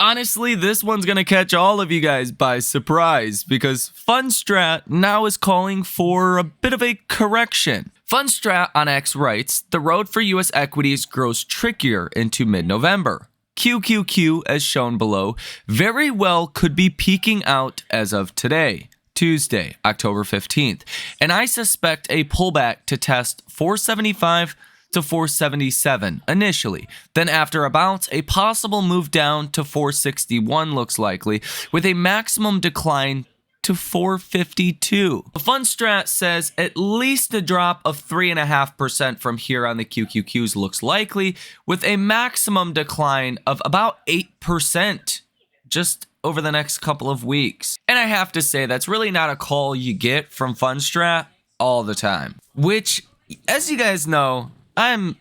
Honestly, this one's going to catch all of you guys by surprise because Fundstrat now is calling for a bit of a correction. Fundstrat on X writes, the road for US equities grows trickier into mid-November. QQQ, as shown below, very well could be peaking out as of today, Tuesday, October 15th, and I suspect a pullback to test 475 to 477 initially. Then after a bounce, a possible move down to 461 looks likely, with a maximum decline to 452. The Fundstrat says at least a drop of 3.5% from here on the QQQs looks likely, with a maximum decline of about 8% just over the next couple of weeks. And I have to say, that's really not a call you get from Fundstrat all the time, which, as you guys know, I'm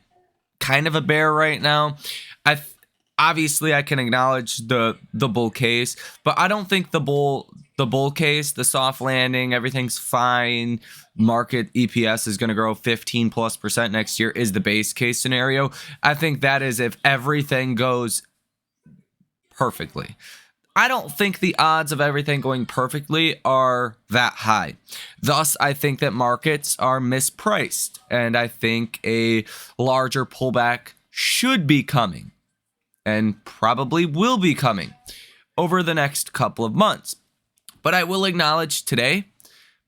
kind of a bear right now. Obviously I can acknowledge the bull case, but I don't think the bull case, the soft landing, everything's fine, market EPS is going to grow 15+% next year is the base case scenario. I think that is if everything goes perfectly. I don't think the odds of everything going perfectly are that high. Thus, I think that markets are mispriced, and I think a larger pullback should be coming, and probably will be coming over the next couple of months. But I will acknowledge today,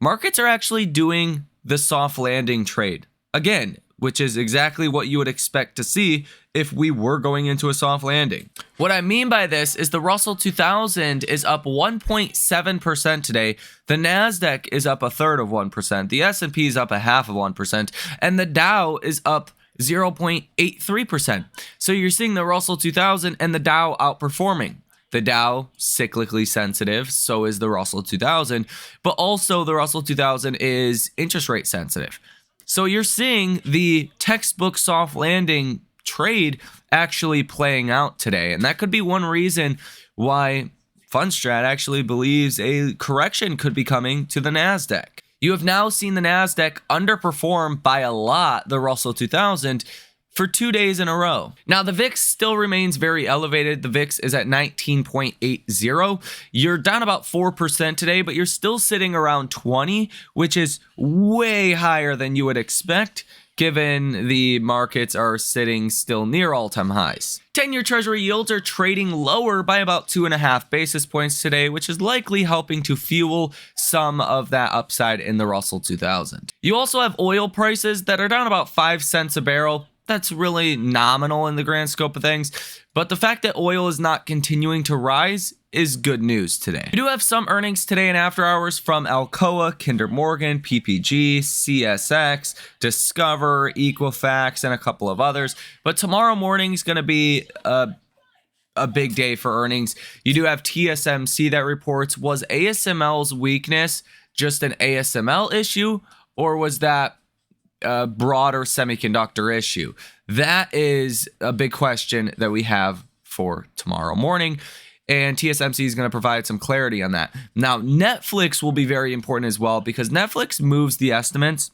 markets are actually doing the soft landing trade again, which is exactly what you would expect to see if we were going into a soft landing. What I mean by this is the Russell 2000 is up 1.7% today. The NASDAQ is up 1/3%. The S&P is up 0.5%. And the Dow is up 0.83%. So you're seeing the Russell 2000 and the Dow outperforming. The Dow, cyclically sensitive, so is the Russell 2000. But also the Russell 2000 is interest rate sensitive. So you're seeing the textbook soft landing trade actually playing out today. And that could be one reason why Fundstrat actually believes a correction could be coming to the NASDAQ. You have now seen the NASDAQ underperform by a lot the Russell 2000 for 2 days in a row. Now, the VIX still remains very elevated. The VIX is at 19.80. You're down about 4% today, but you're still sitting around 20, which is way higher than you would expect, given the markets are sitting still near all-time highs. 10-year Treasury yields are trading lower by about 2.5 basis points today, which is likely helping to fuel some of that upside in the Russell 2000. You also have oil prices that are down about 5 cents a barrel. That's really nominal in the grand scope of things, but the fact that oil is not continuing to rise is good news today. We do have some earnings today in after hours from Alcoa, Kinder Morgan, PPG, CSX, Discover, Equifax, and a couple of others, but tomorrow morning is going to be a big day for earnings. You do have TSMC that reports. Was ASML's weakness just an ASML issue, or was that a broader semiconductor issue? That is a big question that we have for tomorrow morning, and TSMC is going to provide some clarity on that. Now, Netflix will be very important as well, because Netflix moves the estimates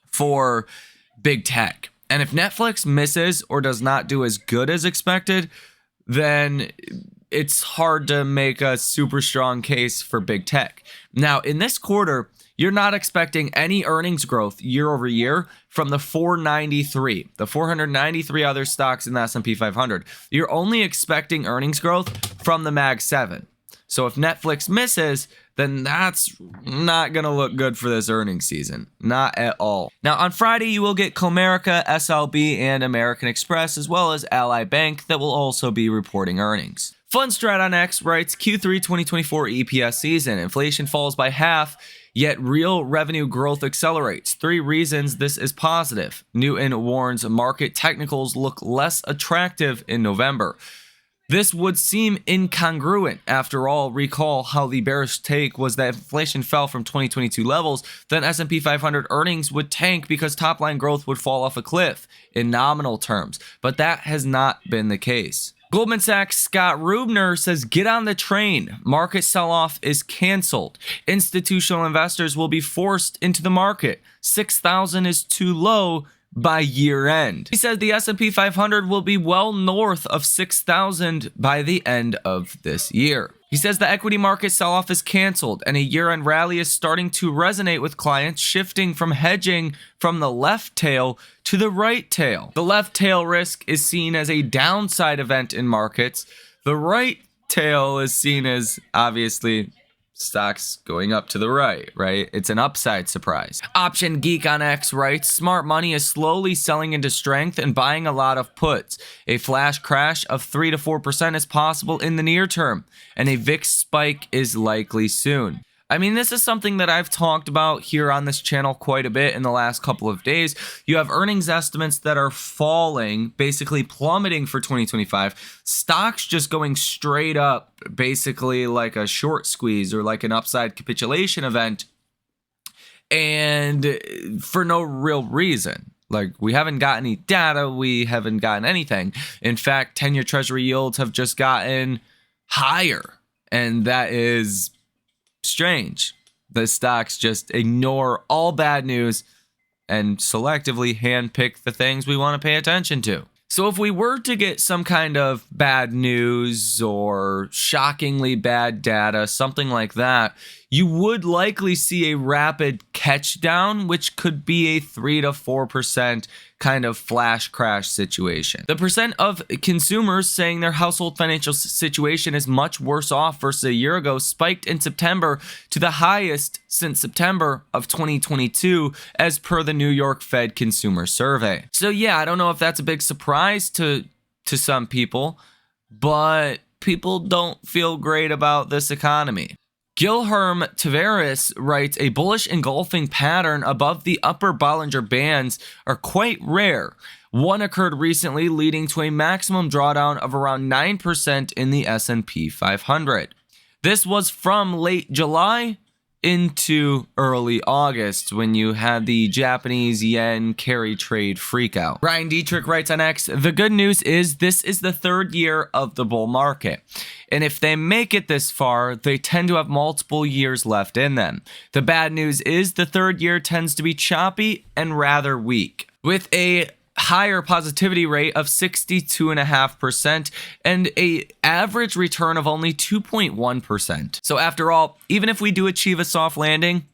for big tech, and if Netflix misses or does not do as good as expected, then it's hard to make a super strong case for big tech. Now, in this quarter, you're not expecting any earnings growth year over year from the 493 other stocks in the S&P 500. You're only expecting earnings growth from the Mag 7. So if Netflix misses, then that's not going to look good for this earnings season. Not at all. Now, on Friday, you will get Comerica, SLB, and American Express, as well as Ally Bank, that will also be reporting earnings. Fundstrat on X writes, Q3 2024 EPS season. Inflation falls by half, yet real revenue growth accelerates. 3 reasons this is positive. Newton warns market technicals look less attractive in November. This would seem incongruent. After all, recall how the bearish take was that inflation fell from 2022 levels, then S&P 500 earnings would tank because top-line growth would fall off a cliff in nominal terms. But that has not been the case. Goldman Sachs' Scott Rubner says, get on the train. Market sell-off is canceled. Institutional investors will be forced into the market. 6,000 is too low. by year end. He said the S&P 500 will be well north of 6,000 by the end of this year. He says the equity market sell-off is canceled and a year-end rally is starting to resonate with clients shifting from hedging from the left tail to the right tail. The left tail risk is seen as a downside event in markets. The right tail is seen as obviously stocks going up to the right? It's an upside surprise. Option Geek on X writes, smart money is slowly selling into strength and buying a lot of puts. A flash crash of 3 to 4% is possible in the near term, and a VIX spike is likely soon. I mean, this is something that I've talked about here on this channel quite a bit in the last couple of days. You have earnings estimates that are falling, basically plummeting for 2025. Stocks just going straight up, basically like a short squeeze or like an upside capitulation event, and for no real reason. Like, we haven't got any data, we haven't gotten anything. In fact, 10-year treasury yields have just gotten higher, and that is strange. The stocks just ignore all bad news and selectively handpick the things we want to pay attention to. So if we were to get some kind of bad news or shockingly bad data, something like that, you would likely see a rapid catch down, which could be a 3 to 4% kind of flash crash situation. The percent of consumers saying their household financial situation is much worse off versus a year ago spiked in September to the highest since September of 2022, as per the New York Fed Consumer Survey. So yeah, I don't know if that's a big surprise to some people, but people don't feel great about this economy. Guilherme Tavares writes, a bullish engulfing pattern above the upper Bollinger Bands are quite rare. One occurred recently, leading to a maximum drawdown of around 9% in the S&P 500. This was from late July into early August, when you had the Japanese yen carry trade freakout. Ryan Dietrich writes on X, the good news is this is the third year of the bull market. And if they make it this far, they tend to have multiple years left in them. The bad news is the third year tends to be choppy and rather weak, with a higher positivity rate of 62.5% and a average return of only 2.1%. So after all, even if we do achieve a soft landing,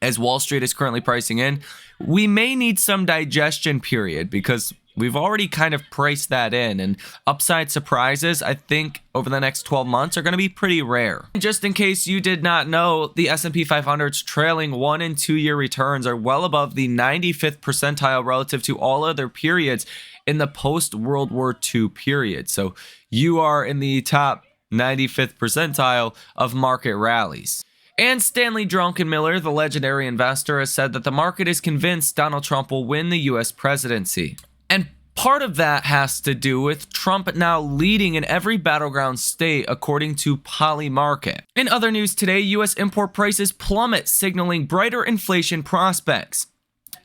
as Wall Street is currently pricing in, we may need some digestion period because we've already kind of priced that in, and upside surprises, I think, over the next 12 months are going to be pretty rare. And just in case you did not know, the S&P 500's trailing 1 and 2 year returns are well above the 95th percentile relative to all other periods in the post-World War II period. So you are in the top 95th percentile of market rallies. And Stanley Druckenmiller, the legendary investor, has said that the market is convinced Donald Trump will win the U.S. presidency. And part of that has to do with Trump now leading in every battleground state, according to Polymarket. In other news today, U.S. import prices plummet, signaling brighter inflation prospects.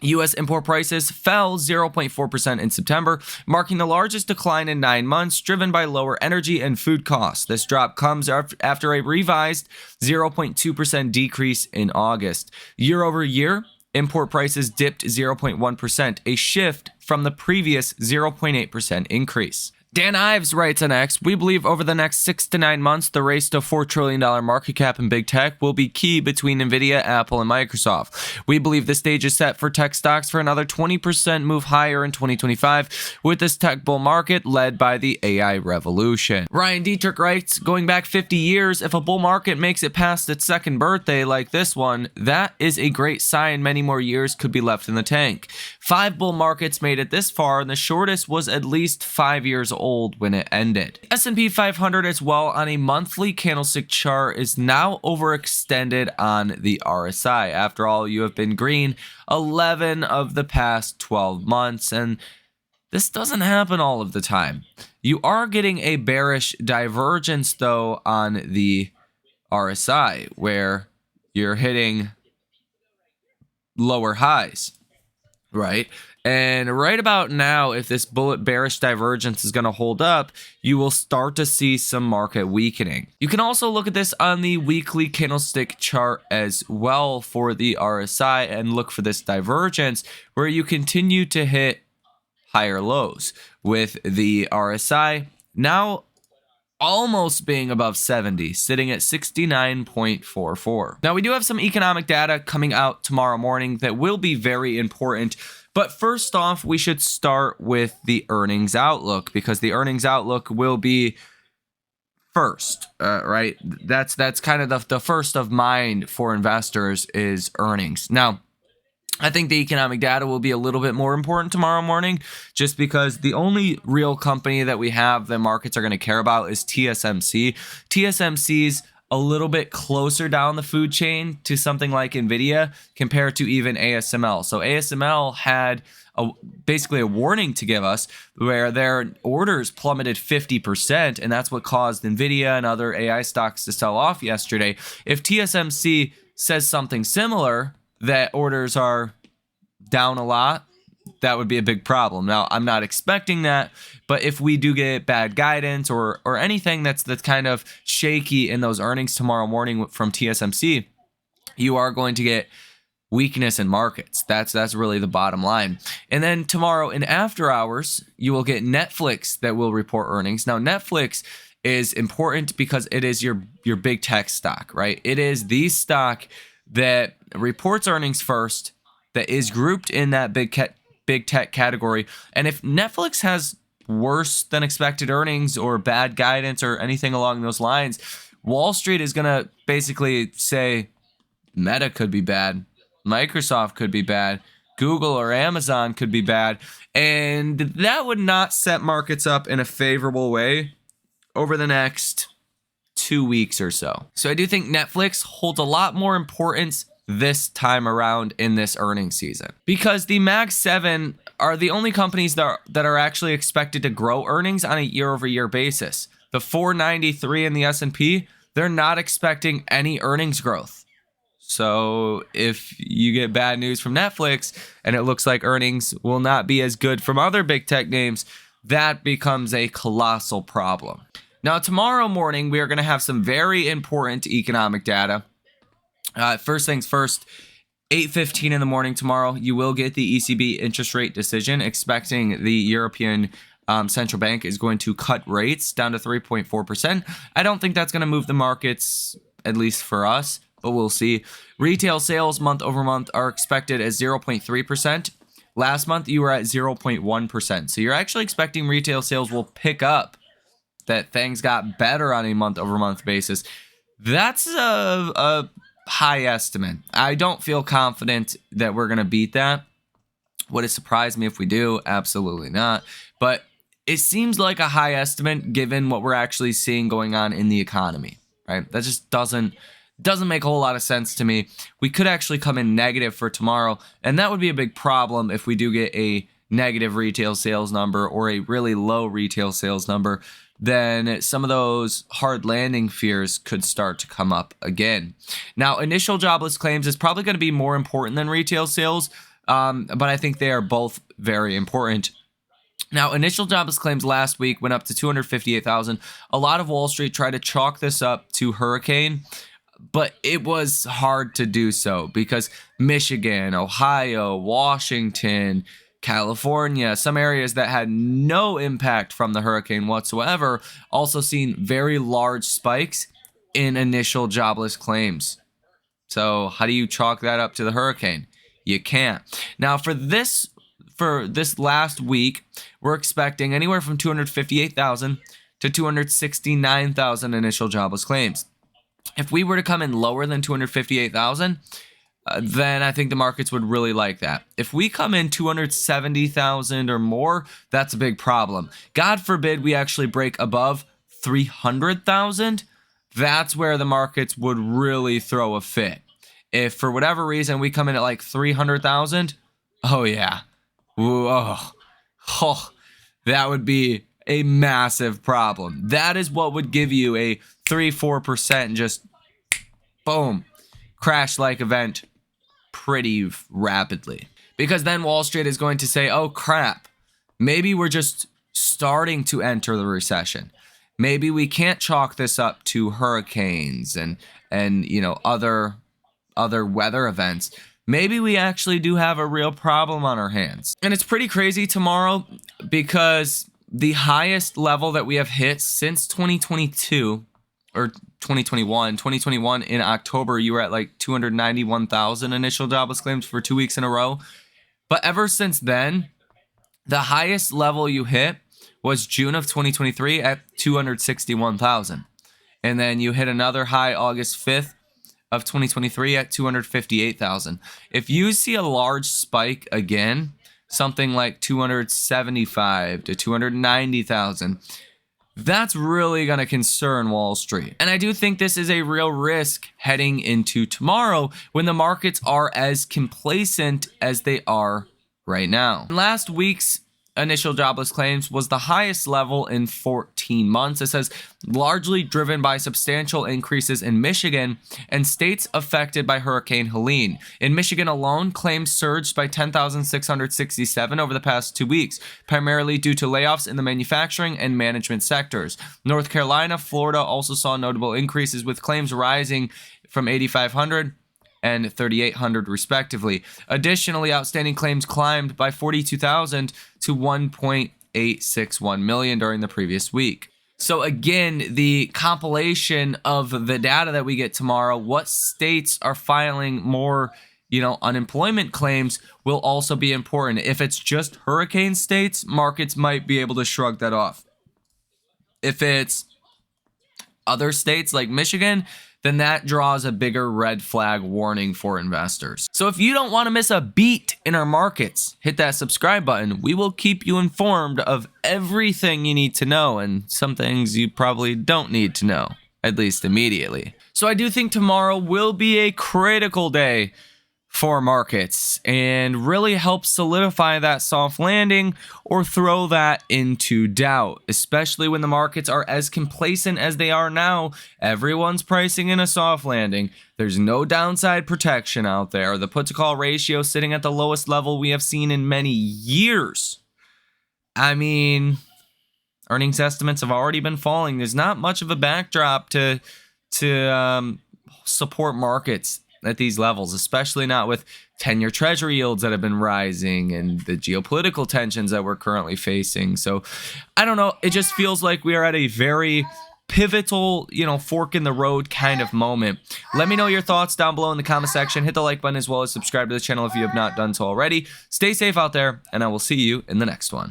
U.S. import prices fell 0.4% in September, marking the largest decline in 9 months, driven by lower energy and food costs. This drop comes after a revised 0.2% decrease in August. Year over year, import prices dipped 0.1%, a shift from the previous 0.8% increase. Dan Ives writes on X, we believe over the next 6 to 9 months, the race to $4 trillion market cap in big tech will be key between Nvidia, Apple, and Microsoft. We believe the stage is set for tech stocks for another 20% move higher in 2025, with this tech bull market led by the AI revolution. Ryan Dietrich writes, going back 50 years, if a bull market makes it past its second birthday like this one, that is a great sign many more years could be left in the tank. 5 bull markets made it this far, and the shortest was at least 5 years old when it ended. S&P 500 as well on a monthly candlestick chart is now overextended on the RSI. After all, you have been green 11 of the past 12 months, and this doesn't happen all of the time. You are getting a bearish divergence though on the RSI, where you're hitting lower highs, right? And right about now, if this bullet bearish divergence is going to hold up, you will start to see some market weakening. You can also look at this on the weekly candlestick chart as well for the RSI and look for this divergence where you continue to hit higher lows with the RSI now almost being above 70, sitting at 69.44. Now, we do have some economic data coming out tomorrow morning that will be very important. But first off, we should start with the earnings outlook because the earnings outlook will be first, right? That's kind of the first of mind for investors is earnings. Now, I think the economic data will be a little bit more important tomorrow morning just because the only real company that we have that markets are going to care about is TSMC. TSMC's a little bit closer down the food chain to something like Nvidia compared to even ASML. So ASML had basically a warning to give us where their orders plummeted 50%, and that's what caused Nvidia and other AI stocks to sell off yesterday. If TSMC says something similar, that orders are down a lot, that would be a big problem. Now, I'm not expecting that, but if we do get bad guidance or anything that's kind of shaky in those earnings tomorrow morning from TSMC, you are going to get weakness in markets. That's really the bottom line. And then tomorrow in after hours, you will get Netflix that will report earnings. Now, Netflix is important because it is your big tech stock, right? It is the stock that reports earnings first, that is grouped in that big tech category. And if Netflix has worse than expected earnings or bad guidance or anything along those lines, Wall Street is going to basically say Meta could be bad, Microsoft could be bad, Google or Amazon could be bad, and that would not set markets up in a favorable way over the next 2 weeks or so. So I do think Netflix holds a lot more importance this time around in this earnings season because the Mag 7 are the only companies that are actually expected to grow earnings on a year-over-year basis. The 493 in the S&P, they're not expecting any earnings growth. So if you get bad news from Netflix and it looks like earnings will not be as good from other big tech names, that becomes a colossal problem. Now, tomorrow morning, we are going to have some very important economic data. First things first, 8:15 in the morning tomorrow, you will get the ECB interest rate decision, expecting the European Central Bank is going to cut rates down to 3.4%. I don't think that's going to move the markets, at least for us, but we'll see. Retail sales month over month are expected at 0.3%. Last month, you were at 0.1%. So you're actually expecting retail sales will pick up, that things got better on a month over month basis. That's a high estimate. I don't feel confident that we're going to beat that. Would it surprise me if we do? Absolutely not. But it seems like a high estimate given what we're actually seeing going on in the economy, right? That just doesn't make a whole lot of sense to me. We could actually come in negative for tomorrow, and that would be a big problem if we do get a negative retail sales number or a really low retail sales number. Then some of those hard landing fears could start to come up again. Now, initial jobless claims is probably going to be more important than retail sales, but I think they are both very important. Now, initial jobless claims last week went up to 258,000. A lot of Wall Street tried to chalk this up to hurricane, but it was hard to do so because Michigan, Ohio, Washington, California, some areas that had no impact from the hurricane whatsoever, also seen very large spikes in initial jobless claims. So how do you chalk that up to the hurricane? You can't. Now for this last week, we're expecting anywhere from 258,000 to 269,000 initial jobless claims. If we were to come in lower than 258,000, then I think the markets would really like that. If we come in 270,000 or more, that's a big problem. God forbid we actually break above 300,000. That's where the markets would really throw a fit. If for whatever reason we come in at like 300,000, oh yeah. Ooh, oh, that would be a massive problem. That is what would give you a 3-4% just boom, crash-like event pretty rapidly. Because then Wall Street is going to say, oh crap, maybe we're just starting to enter the recession. Maybe we can't chalk this up to hurricanes and other weather events. Maybe we actually do have a real problem on our hands. And it's pretty crazy tomorrow because the highest level that we have hit since 2022 or 2021 in October, you were at like 291,000 initial jobless claims for 2 weeks in a row. But ever since then, the highest level you hit was June of 2023 at 261,000. And then you hit another high August 5th of 2023 at 258,000. If you see a large spike again, something like 275 to 290,000, that's really going to concern Wall Street. And I do think this is a real risk heading into tomorrow when the markets are as complacent as they are right now. Last week's initial jobless claims was the highest level in 14 months. It says largely driven by substantial increases in Michigan and states affected by Hurricane Helene. In Michigan alone, claims surged by 10,667 over the past 2 weeks, primarily due to layoffs in the manufacturing and management sectors. North Carolina, Florida also saw notable increases with claims rising from 8,500 and 3,800 respectively. Additionally, outstanding claims climbed by 42,000 to 1.861 million during the previous week. So again, the compilation of the data that we get tomorrow, what states are filing more, unemployment claims will also be important. If it's just hurricane states, markets might be able to shrug that off. If it's other states like Michigan, then that draws a bigger red flag warning for investors. So if you don't want to miss a beat in our markets, hit that subscribe button. We will keep you informed of everything you need to know and some things you probably don't need to know, at least immediately. So I do think tomorrow will be a critical day for markets and really help solidify that soft landing or throw that into doubt, especially when the markets are as complacent as they are now. Everyone's pricing in a soft landing. There's no downside protection out there. The put to call ratio sitting at the lowest level we have seen in many years. I mean, earnings estimates have already been falling. There's not much of a backdrop to support markets at these levels, especially not with 10-year treasury yields that have been rising and the geopolitical tensions that we're currently facing. So I don't know. It just feels like we are at a very pivotal, fork in the road kind of moment. Let me know your thoughts down below in the comment section. Hit the like button as well as subscribe to the channel if you have not done so already. Stay safe out there, and I will see you in the next one.